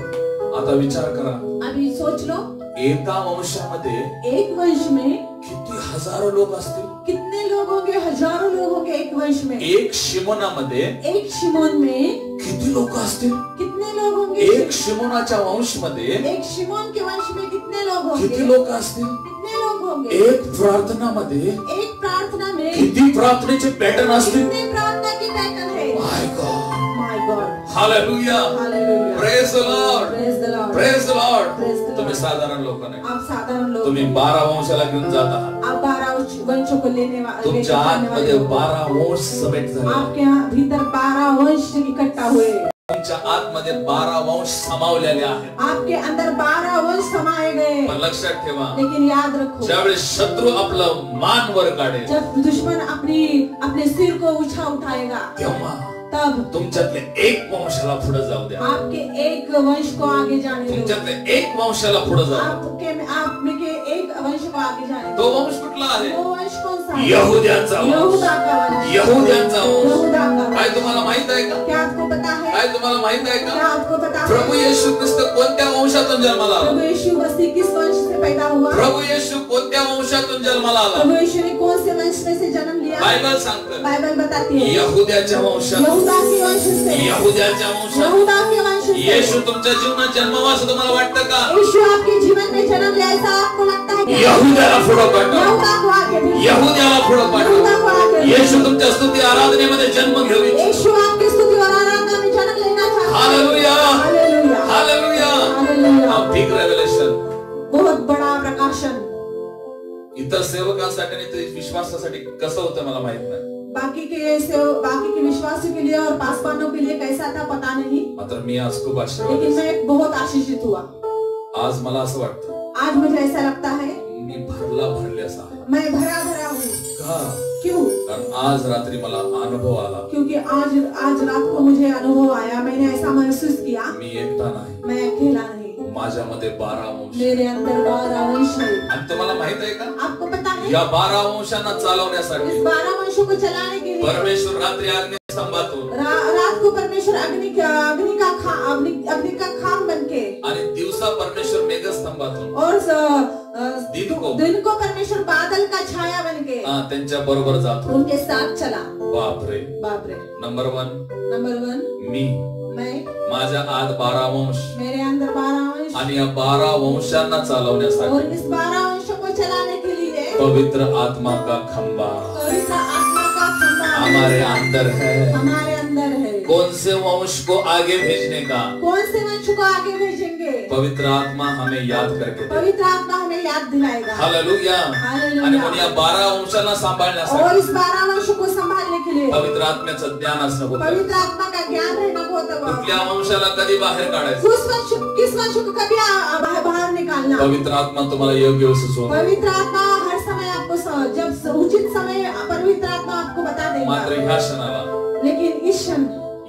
आता विचार करा, अभी सोच लो, एका वंशामध्ये एक वंश में किती हजारो लोक असतील. कितने लोग होंगे? हजारों लोग होंगे एक वंश में। एक शिमोनामध्ये एक शिमोन में किती लोक असतील. कितने लोग होंगे? एक शिमोनाच्या वंशमध्ये एक शिमोन के वंश में कितने लोग होंगे? किती लोक असतील. कितने लोग होंगे? एक प्रार्थनामध्ये एक प्रार्थना में किती प्रार्थनेचे पॅटर्न असतील. कितने प्रार्थना की पैटर्न है? My God. My God. Hallelujah. Hallelujah. Praise the Lord. Praise the Lord. Praise the Lord. Praise the Lord. तुम्ही साधारण लोक नाही, आप साधारण लोग, तुम्ही 12 वंशाला घेऊन जात आहात. आप 12 वंशों को लेने वाले, तुमच्या आतमध्ये 12 वंश समेट झाले. आपके यहाँ भीतर 12 वंश इकट्ठा हुए। तुमच्या आतमध्ये 12 वंश समावलेले आहेत. आपके अंदर 12 वंश समाये गए। पण लक्षात ठेवा, लेकिन याद रखो, ज्यावेळेस शत्रू आपलं मान वर काढेल, जब दुश्मन अपने सिर को ऊंचा उठाएगा, तेव्हा तब तुमच्यातले एक वंशाला पुढे जाऊ द्या. आपके एक वंश को आगे जाने दो। तुमच्यातले एक वंशाला पुढे जाऊ. आप में के एक वंश को आगे जाने तो दो। वंश कुठला आहे? वो वंश कौन सा है? यहुद्यांचा वंश. यहूदा का वंश। यहुद्यांचा वंश. यहूदा का काय वंश। तुम्हाला माहित आहे का? क्या आपको पता है? काय तुम्हाला माहित आहे क्या का? आपको पता है? प्रभू येशू ख्रिस्त कोणत्या वंशातून जन्माला आला? प्रभु यीशु मसीह किस वंश से पैदा हुआ? प्रभू येशू कोणत्या वंशातून जन्माला आला? प्रभु यीशु ने कौन से वंश में से जन्म लिया? बायबल सांगतं बाइबल बताती है यहुद्याच्या वंशात, यहूदा के वंश से, यहुद्याच्या वंशात यहूदा के वंश से। येशू तुमच्या जीवनात जन्मावा असं तुम्हाला वाटतं का? यीशु आपके जीवन में जन्म लिया ऐसा आपको लगता है क्या? यहुद्याला पुढं पाठवा, यहूदा को आगे भेजो, यहुद्याला पुढं यहूदा को पाठवा. आगे भेजो। येशू तुमच्या स्तुती आराधनेमध्ये जन्म घेऊ इच्छितो. यीशु आपकी स्तुति और आराधना में जन्म लेना चाहता है। Hallelujah, hallelujah, hallelujah. हालेलुया। हा बिग रेव्हलेशन. बहुत बड़ा प्रकाशन। इतर सेवकांसाठी आणि ते विश्वासासाठी कसं होतं मला माहित नाही, बाकी के विश्वासियों के लिए और पासवानों के लिए कैसा था पता नहीं, मात्र मी आज खूप लेकिन आशीर्वादित. मैं बहुत आशीषित हुआ। आज मला असं वाटतं आज मुझे ऐसा लगता है मी भरले असा आहे. मैं भरा भरा हूँ। का? क्यों? कारण आज रात्री मला अनुभव आला, क्योंकि आज रात को मुझे अनुभव आया, मैंने ऐसा महसूस किया मी एकटा नाही, मैं अकेला नहीं, माझ्यामध्ये 12 वंश. मेरे अंदर 12 वंश है। आणि तुम्हाला माहित आहे का, आपको पता है या 12 वंशांना चालवण्यासाठी इस 12 वंशों को चलाने के लिए परमेश्वर रात्री अग्निस्तंभातून रात को परमेश्वर अग्नि का खाम बनके आणि दिवसा परमेश्वर मेघस्तंभातून और दिन को परमेश्वर बादल का छाया बनके त्यांच्या बरोबर जातो. उनके साथ चला. बापरे. बापरे. नंबर 1 मैं माझ्या आत 12 वंश, मेरे अंदर 12 वंश आणि या 12 वंशांना और चालवण्यासाठी इस 12 वंशों को चलाने के लिए पवित्र आत्मा का खंबा पवित्र आत्मा का खंबा हमारे अंदर है. हमारे अंदर है. कौन से वंश को आगे भेजने का? कौन से वंश को आगे भेजेंगे? पवित्र आत्मा हमें याद करके दे. पवित्र आत्मा हमें याद दिलाएगा. हालेलुया. हालेलुया. आणि म्हणून या 12 वंशांना और सांभाळण्यासाठी इस 12 वंशों को संभालने के लिए पवित्र आत्म्याचं ज्ञान असणं होतं. पवित्र आत्मा का ज्ञान रहना बहुत कुठल्या वंशाला कधी बाहेर काढायचं, किस वंश को कभी बाहर निकालना. पवित्र आत्मा तुम्हाला योग्य वेळी सुचवून. पवित्र आत्मा हर समय आपको जब उचित समय पवित्र आत्मा आपको बता मात्र देगा. ह्या क्षणाला, लेकिन इस क्षण,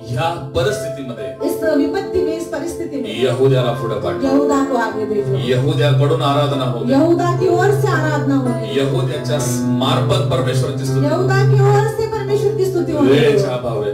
ह्या परिस्थितीमध्ये इस विपत्ति में, इस परिस्थिति में यहुद्याला पुढे पाठवा. यहूदा को आगे भेजो. यहुद्याकडून आराधना होईल. यहूदा की ओर से आराधना होगी. यहुद्याच्या मार्फत परमेश्वराची स्तुती. यहूदा की ओर से परमेश्वर की स्तुति होगी. वेळेचा अभाव आहे,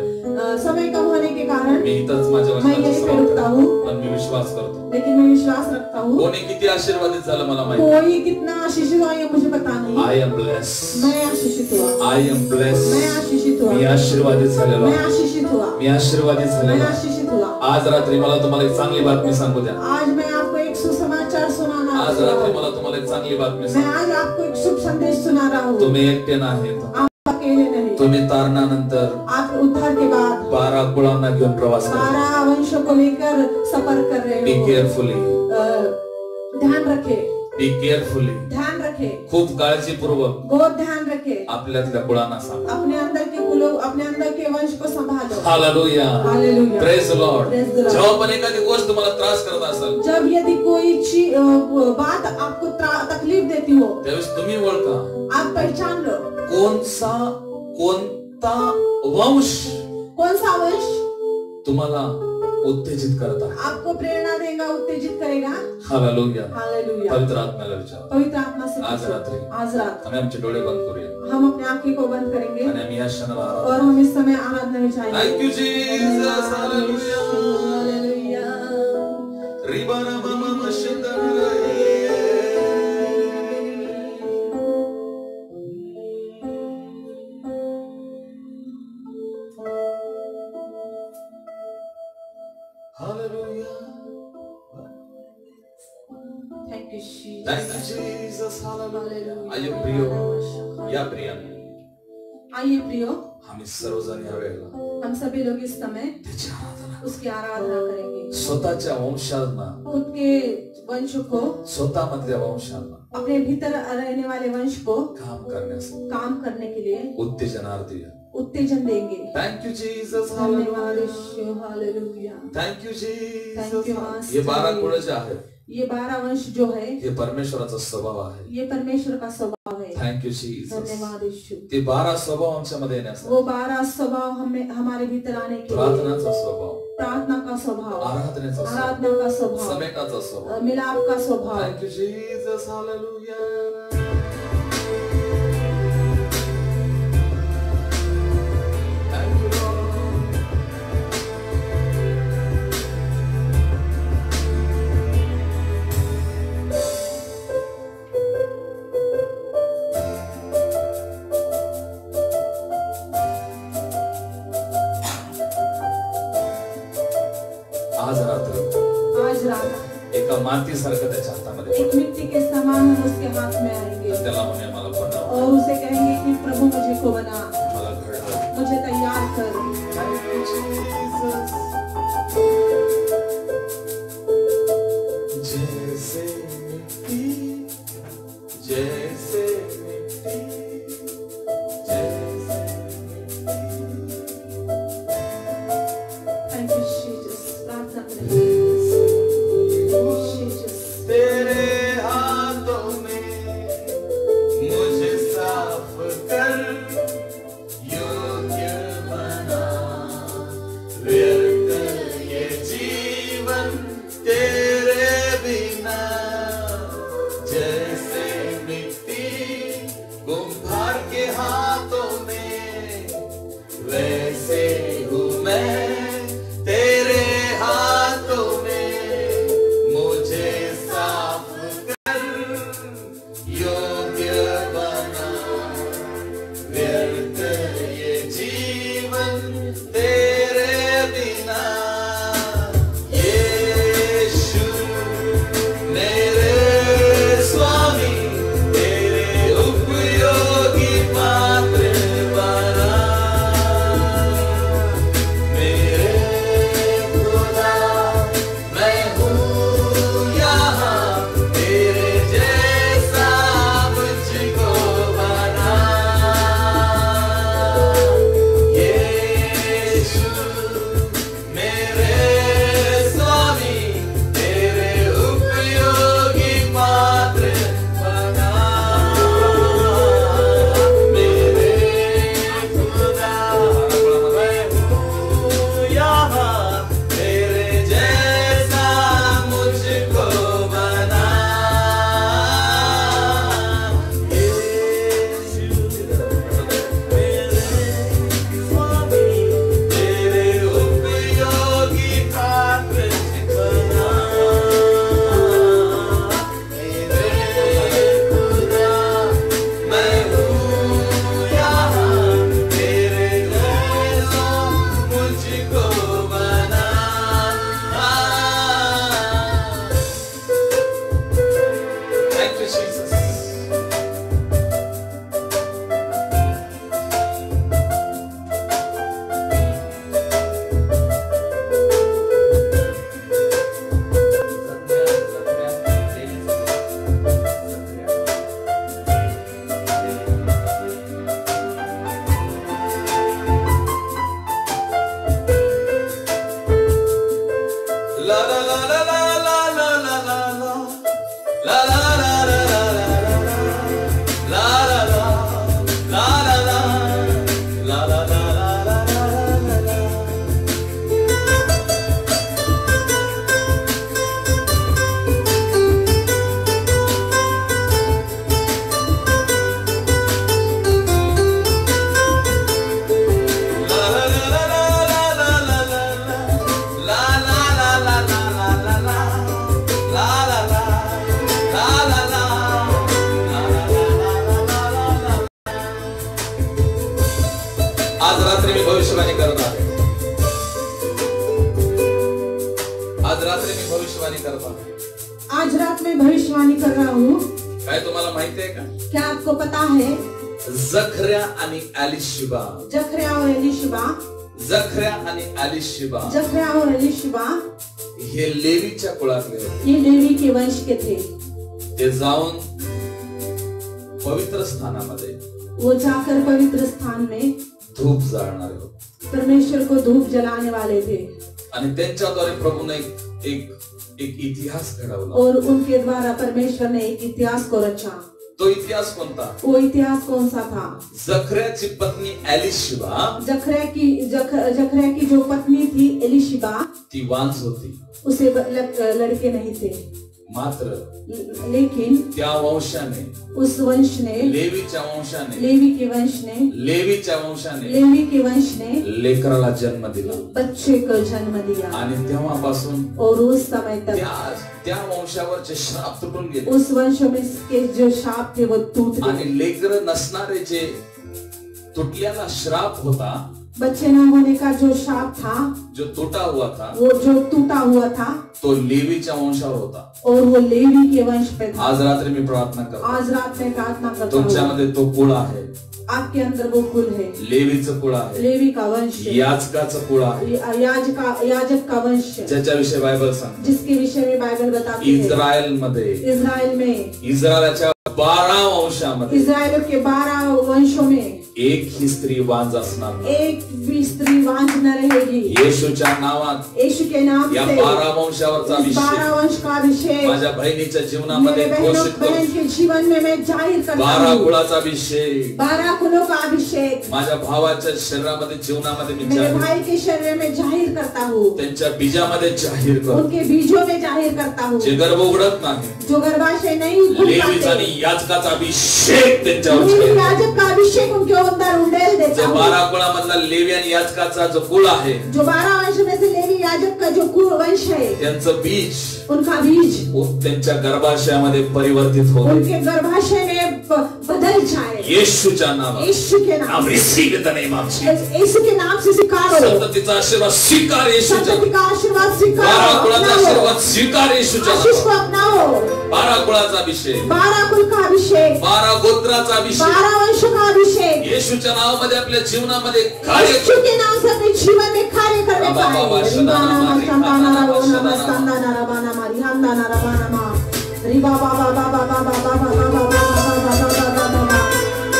समय कम होने के कारण मी इथंच माझ्या मैं यहीं पे रुकता हूँ, पण मी विश्वास करतो लेकिन मैं विश्वास रखता हूँ कोणी किती आशीर्वादित झालं मला माहिती. कोई कितना आशीषित हुआ ये मुझे पता नहीं. आय एम ब्लेस, मैं आशीषित हुआ. I am bless. मैं आशीषित हुआ. मी आशीर्वादित झालेलो मैं आहे. आशीषित हुआ. मी आशीर्वादित मैं झालेलो आहे. आशीषित हुआ. आज रात्री मला तुम्हाला एक चांगली बातमी सांगू द्या. आज मैं आपको एक सुसमाचार सुनाना. आज रात्री मला तुम्हाला एक चांगली बातमी मैं सांगू. आज आपको एक शुभ संदेश सुना रहा हूँ. तुम्ही एकटे नाहीत. आप अकेले नहीं. तुम्ही तारणानंतर आप उद्धार के बाद 12 कुळांना घेऊन प्रवास करा. 12 वंशों को लेकर सफर कर रहे बी हो. केअरफुली, ध्यान रखे, बी केअरफुली. ध्यान रखे, खूप काळजीपूर्वक बहुत ध्यान रखे. आपल्यातल्या कुळांना सांगा. अपने अंदर के वंश को संभालो. Hallelujah. Hallelujah. Praise Lord. Praise the Lord. जेव्हा पण एखादी गोष्ट तुम्हाला त्रास करत असेल, जब यदि कोई बात आपको तकलीफ देती हो, त्यावेळेस तुम्ही ओळखा आप पहचान लो कोणता वंश कौन सा वंश तुम्हाला उत्तेजित करत आहे. आपको प्रेरणा देगा, उत्तेजित करेगा. हालेलुया. हालेलुया. पवित्र आत्म्याला विचार. पवित्र आत्मा से आज पूछो. रात्री आज रात आम्ही आमचे डोळे बंद करूया हम अपने आंखें को बंद करेंगे आणि आम्ही या क्षणाला और हम इस समय आराधना में जाएंगे. Thank you Jesus. Hallelujah. Hallelujah. रिबारा मामा मशंदरा. Hallelujah. Thank you, Jesus. Thank you, Jesus. Hallelujah. Hallelujah. आइए प्रियो, या प्रियाने, आइए प्रियो, आम्ही सर्वजण या वेळेला हम सभी लोग इस समय त्याची आराधना, उसकी आराधना करेंगे. स्वतःच्या वंशांना, खुद के वंश को, स्वतःमधल्या वंशांना अपने भीतर रहने वाले वंश को काम करण्यासाठी काम करने के लिए उत्तेजनार्थी उत्तेजन देंगे. Thank you Jesus. धन्यवाद यीशु. हालेलुया. Thank you Thank you, Jesus. Master. हे 12 कुळ जे आहेत, ये 12 वंश जो है हे परमेश्वराचा स्वभाव आहे. ये परमेश्वर का स्वभाव है. Thank you Jesus. धन्यवाद यीशु. ते 12 स्वभाव आमच्यामध्ये येण्यासाठी, वो 12 स्वभाव हमें हमारे भीतर आने के लिए, प्रार्थनाचा स्वभाव, प्रार्थना का स्वभाव, आराधनेचा स्वभाव, आराधना का स्वभाव, समेटाचा स्वभाव, मिलाप का स्वभाव. Thank you Jesus. हालेलुया. मातीसारखं त्याच्या हातामध्ये एक मिट्टी के समान हम उसके हाथ में आएंगे त्याला म्हणे मला बनव, और उसे कहेंगे कि प्रभु मुझे को बना, मला घडव. मुझे तैयार कर. जैसे मिट्टी, जैसे मिट्टी, जैसे Thank you, Jesus. प्रार्थना करें. Jesus. तेरे हाथों में मुझे साफ कर, योग्य बना, व्यर्थ ये जीवन तेरे बिना. जैसे मिट्टी कुम्हार के हाथों में, वैसे हूँ मैं तेरे हाथों में. मुझे साफ कर, योग्य बना, व्यर्थ ये जीवन तेरे बिना. यीशु मेरे स्वामी, तेरे उपयोगी पात्र बना. मेरे खुदा मैं हूँ यहाँ, तेरे जैसा मुझको बना. यीशु मेरे स्वामी, तेरे उपयोगी पात्र बना. मेरे खुदा मैं हूँ यहाँ, तेरे जैसा मुझको बना. यीशु मेरे स्वामी, तेरे उपयोगी पात्र बना. मेरे खुदा मैं हूँ यहाँ, तेरे जैसा मुझको बना. Thank you, Jesus. La la la la la la la la la la. La la la la la la la la. La la la. La la la. La la la la la la la. La la la la la la la la la. La la la la la la la la. La la la. La la la. La la la la la la. आज रात्री मी भविष्यवाणी करत आहे. आज रात्री मी भविष्यवाणी करत आहे. आज रात में भविष्यवाणी कर रहा हूँ. काय तुम्हाला माहिती आहे का? क्या आपको पता है जखऱ्या आणि एलिशिबा, जखरिया और एलिशिबा, जखऱ्या आणि एलिशिबा जखरिया और एलिशिबा हे लेवीच्या कुळातले होते. ये लेवी के वंश के थे. ते जाऊन पवित्र स्थानामध्ये वो जाकर पवित्र स्थान में धूप जाळणारे होते. परमेश्वर को धूप जलाने वाले थे. आणि त्यांच्याद्वारे प्रभूने एक इतिहास घडवला. और उनके द्वारा परमेश्वर ने एक इतिहास को रचा. तो इतिहास कोणता? वो इतिहास कौन सा था? जखऱ्याची पत्नी एलिशिबा, जखरिया की जो पत्नी थी एलिशिबा, ती वांझ होती. उसे लड़के नहीं थे. मात्र लेकिन त्या वंशाने, उस वंश ने, लेवीच्या वंशाने, लेवी के वंश ने, लेवीच्या वंशाने, लेवी के वंश ने लेकराला जन्म दिला. बच्चे को जन्म दिया. आणि तेव्हापासून और उस समय तक त्या वंशावरचे श्राप तुटून गेले. उस वंश में के जो शाप थे वो टूट गए. आणि लेकर नसणारे जे तुटल्याला श्राप होता बच्चे न होने का जो शाप था, जो टूटा हुआ था, वो जो टूटा हुआ था, तो लेवीच्या वंशावर होता. और वो लेवी के वंश पे था. आज रात्री मी प्रार्थना करतो, आज रात में प्रार्थना करता हूँ, तुमच्यामध्ये तो कुळ आहे, आपके अंदर वो कुल है, लेवीचं कुळ आहे, लेवी का वंश है, याजकाचं कुळ आहे, याजक का वंश है, ज्याच्याविषयी बायबल सांगते. जिसके विषय में बाइबल बताती है. इस्राएल में इस्रायलाच्या 12 वंशामध्ये इस्राएल के 12 वंशों में एक ही स्त्री वांज असणार नाही. एक भी स्त्री वांझ न रहेगी. येशूच्या नावात, यीशु के नाम या से 12 वंशावरचा 12 वंश का अभिषेक माझ्या बहिणीच्या जीवनामध्ये घोषित बहन करतो. के जीवन में मैं जाहिर करता 12 हूँ. कुळाचा अभिषेक 12 कुलों का अभिषेक माझ्या भावाच्या शरीरामध्ये, जीवनामध्ये मी मेरे जाहीर, भाई के शरीर में जाहिर करता हूँ, त्यांच्या बीजामध्ये जाहीर करतो. उनके बीजों में जाहिर करता हूँ. जे गर्भ उघडत नाही, जो गर्भाशय नहीं खुल लेवीचा पाते, आणि याजकाचा अभिषेक त्यांच्यावर लेवी आहे. याजक का अभिषेक उनके अंदर उंडेल जे देता हूँ. 12 कुळामधला लेवी आणि याजकाचा जो कुळ आहे, जो 12 वंश में से लेवी याजक का जो कुल वंश है, त्यांचं बीज उनका बीज त्यांच्या गर्भाशयामध्ये परिवर्तित होते. उनके गर्भाशय में बदल जाए. येशूच्या नावात, यीशु के नाम नाम receive in the name of Jesus. यीशु के नाम से स्वीकारो. संततीचा आशीर्वाद स्वीकार येशूच्या. संतति का आशीर्वाद स्वीकारो. 12 कुळाचा अपनाओ. आशीर्वाद स्वीकार येशूच्या. आशीष को अपनाओ. 12 कुळाचा अभिषेक, 12 कुल का अभिषेक, 12 गोत्राचा अभिषेक 12 वंश का अभिषेक येशूच्या नावामध्ये आपल्या जीवनामध्ये कार्य यीशु के नाम से अपने जीवन में कार्य करने पाए.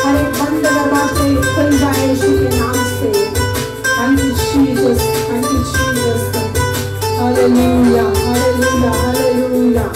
हर एक बंद गर्भाशय खुल जाए यीशु के नाम से. Thank you Jesus, thank you Jesus. Hallelujah, hallelujah, hallelujah.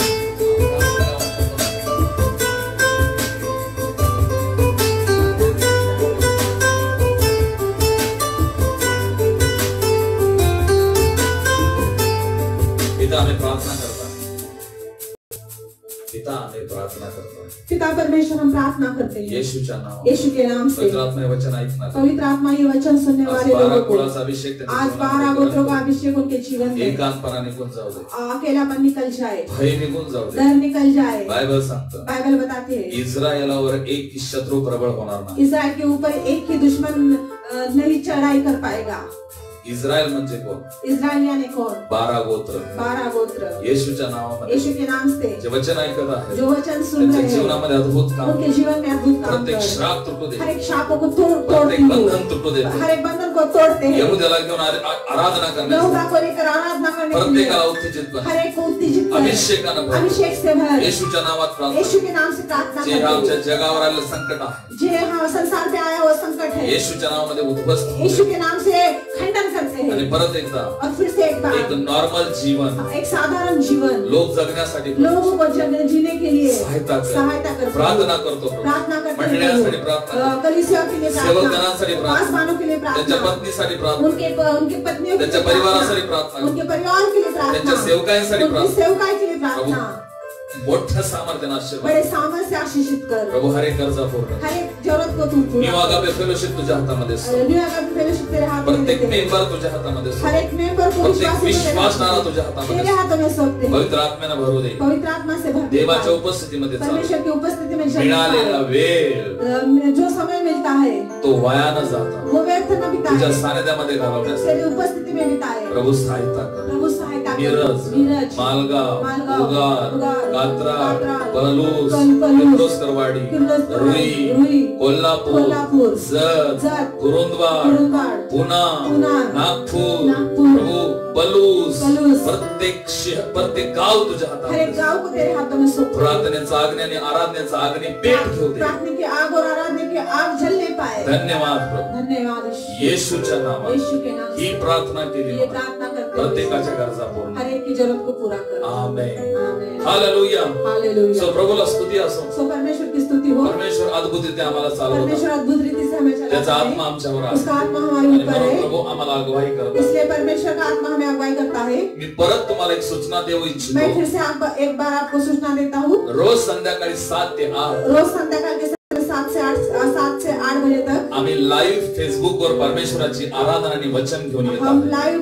पिता परमेश्वर, हम प्रार्थना करते हैं येशूच्या नावात, यीशु के नाम से. पवित्र आत्मा हे वचन ऐकणार, पवित्र आत्मा ये वचन सुनने वाले लोगों को अभिषेक आज 12 गोत्रों का अभिषेक उनके जीवन में एकांतपणा निघून जाऊ दे, अकेलापन निकल जाए, भय निघून जाऊ दे. डर निकल जाए. बायबल सांगतं, बाइबल बताते हैं इस्रायलावर एक ही शत्रू प्रबळ होणार नाही. इस्राएल के ऊपर एक ही दुश्मन नहीं चढ़ाई कर पाएगा. इस्रायल म्हणजे कोण? इस्राएल यानी कौन? 12 गोत्र, 12 गोत्र. येशूच्या नावामध्ये, यीशु के नाम से जे वचन ऐकत आहे, जो वचन सुन त्यांच्या रहे हैं, जीवनामध्ये अद्भुत काम, उनके जीवन में अद्भुत काम प्रत्येक कर. श्राप तुटू दे, हर एक शापों को तोड़ती प्रत्येक हूँ, बंधन तुटू दे. हर एक बंधन को तोड़ते हैं. यहूद्याला घेऊन आराधना करण्यास, यहूदा को लेकर आराधना करने के लिए प्रत्येकाला उत्तेजित कर, हर एक को उत्तेजित कर, अभिषेकानं भर, अभिषेक से भर. येशूच्या नावात प्रार्थना. यीशु के नाम से प्रार्थना जे करते आमच्या हैं. जगावर आलेलं संकट आहे, जे हाँ संसार पे आया हुआ संकट है, येशूच्या नावामध्ये उद्ध्वस्त होऊ यीशु दे. के नाम से खंडन करते आणि हैं. परत एकदा और फिर से एक बार एक नॉर्मल जीवन, एक साधारण जीवन लोक जगण्यासाठी लोगों को जीने के लिए सहायता करते प्रार्थना करतो. प्रार्थना करते हैं. मंडळांसाठी प्रार्थना, कलीसिया के लिए प्रार्थना, सेवकांसाठी प्रार्थना, पासवानों के लिए त्यांच्या प्रार्थना, पत्नीसाठी प्रार्थना, उनके पत्नियों के त्यांच्या लिए परिवारासाठी प्रार्थना, प्रार्थना, उनके परिवार के लिए प्रार्थना, त्यांच्या सेवकांसाठी उनकी प्रार्थना. सेवकाई के लिए प्रार्थना. मोठ्या सामर्थ्याने आशीर्वाद, बड़े सामर्थ्य से आशीषित कर. प्रभू हर एक गरजा पूर्ण. हर एक जरूरत को तू पूरा न्यू आगापे फेलोशिप तुझ्या हातामध्ये असतो. न्यू आगापे फेलोशिप तेरे हाथ में प्रत्येक देते हैं. मेंबर तुझ्या हातामध्ये असतो. हर एक मेंबर को प्रत्येक विश्वासणारा तुझ्या तेरे हातामध्ये हाथों में सौंपते हैं. पवित्र आत्म्याने भरू दे. पवित्र आत्मा से भर. देवाच्या उपस्थितीमध्ये चाल. परमेश्वर की उपस्थिति में मिळालेला वेळ जो समय मिलता है तो वाया न जाता वो व्यर्थ न तुझ्या बिताए, सानिध्यामध्ये घालवण्यासाठी तेरी उपस्थिति में बिताए. प्रभू सहायता कर. प्रभू सहायता कर. नीरज, मालगाव, उगार, कात्रा, पलूस, पलूस, किर्लोस्करवाडी, रुई, कोल्हापूर, जत, कुरुंदवाड, पुणा, नागपूर, प्रभू पलूस, प्रत्येक गाव तुझ्या हर हातात. एक गांव को तेरे हाथों में सौंपते हैं. प्रार्थनेचा अग्नी आणि आराधनेचा अग्नी पेट घेऊ दे. प्रार्थना की आग और आराधना की आग जलने पाए. धन्यवाद प्रभू. धन्यवाद येशूच्या नावात यीशु के नाम ही से प्रार्थना केली. ये प्रार्थना करते हैं. प्रत्येकाच्या गरजा पूर्ण. हर एक की जरूरत को पूरा कर. आमेन. आमेन. हालेलुया. हालेलुया. सो प्रभूला स्तुती असो. सो परमेश्वर की स्तुति हो. परमेश्वर अद्भुतरीत्या आम्हाला चालवतो. परमेश्वर अद्भुत रीति से हमें चलाता त्याचा है. आत्मा आमच्यावर आहे. उसका आत्मा हमारे आणि ऊपर म्हणून है. प्रभू आम्हाला अगुवाई करतो. इसलिए परमेश्वर का आत्मा हमें अगुवाई करता है. मी परत तुम्हाला एक सूचना देऊ मैं इच्छितो. फिर से एक बार आपको सूचना देता हूँ. रोज संध्याकाळी 7 ते 8 रोज संध्याकाळ के 7 से 8 बजे तक आम्ही लाईव्ह फेसबुकवर परमेश्वराची आराधना आणि वचन घेऊन येत हम आहोत. लाइव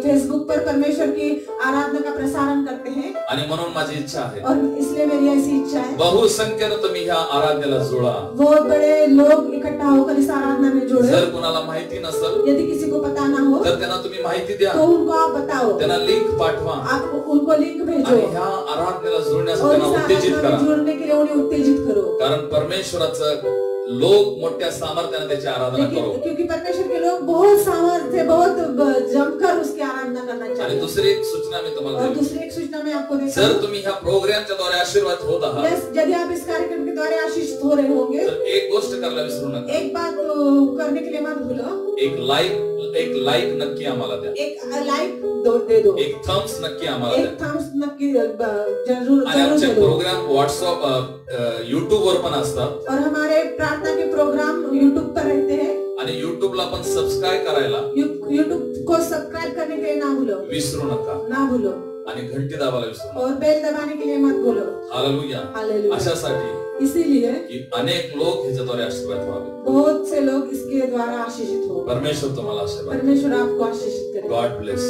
फेसबुक पर परमेश्वर की आराधना का प्रसारण करते हैं आणि म्हणून माझी इच्छा आहे और इसलिए मेरी ऐसी इच्छा है बहुसंख्येनं तुम्ही ह्या आराधनेला जोडा. बहुत बड़े लोग इकट्ठा होकर इस आराधना में जुड़े. जर कुणाला माहिती नसेल यदि किसी को पता ना हो तर त्यांना तुम्ही माहिती द्या, तो उनको आप बताओ, त्यांना लिंक पाठवा आप उनको लिंक भेजो आणि ह्या आराधनेला जोडण्यासाठी और इस त्यांना उत्तेजित आराधना में करा. जुड़ने के लिए उन्हें उत्तेजित करो. कारण परमेश्वराचं लोक मोठ्या सामर्थ्याने त्याची आराधना लेकिन करो. क्योंकि परमेश्वर के लोग बहुत सामर्थ्य बहुत जमकर उसकी आराधना करना आणि चाहिए. दुसरी एक सूचना मी तुम्हाला और देतो. दूसरी एक सूचना मैं आपको देता जर हूं. तुम्ही ह्या प्रोग्रामच्या द्वारे आशीर्वाद होत आहात यस, यदि आप इस कार्यक्रम के द्वारा आशीषित हो रहे होंगे, तर एक गोष्ट करायला विसरू नका. एक बात करने के लिए मत भूलो, एक लाईक नक्की आम्हाला द्या, एक लाइक दे दो, एक थम्स नक्की आम्हाला द्या. एक थम्स नक्की जरूर आणि जरूर आमचे दे दो. प्रोग्राम व्हॉट्सअप युट्यूब वर पण असतात और हमारे प्रार्थना के प्रोग्राम यूट्यूब पर रहते हैं. आणि युट्यूबला पण सबस्क्राईब करायला यूट्यूब को सब्सक्राइब करने के लिए ना भूलो, विसरू नका ना भूलो, आणि घंटी दाबायला विसरू नका. और बेल दबाने के लिए मत भूलो. हालेलुया. हालेलुया. अशासाठी इसीलिए की अनेक लोक ह्याच्याद्वारे आशीर्वाद व्हावे. बहुत से लोग इसके द्वारा आशीषित हो. परमेश्वर तुम्हाला आशीर्वाद. परमेश्वर आपको आशीषित करे. God bless.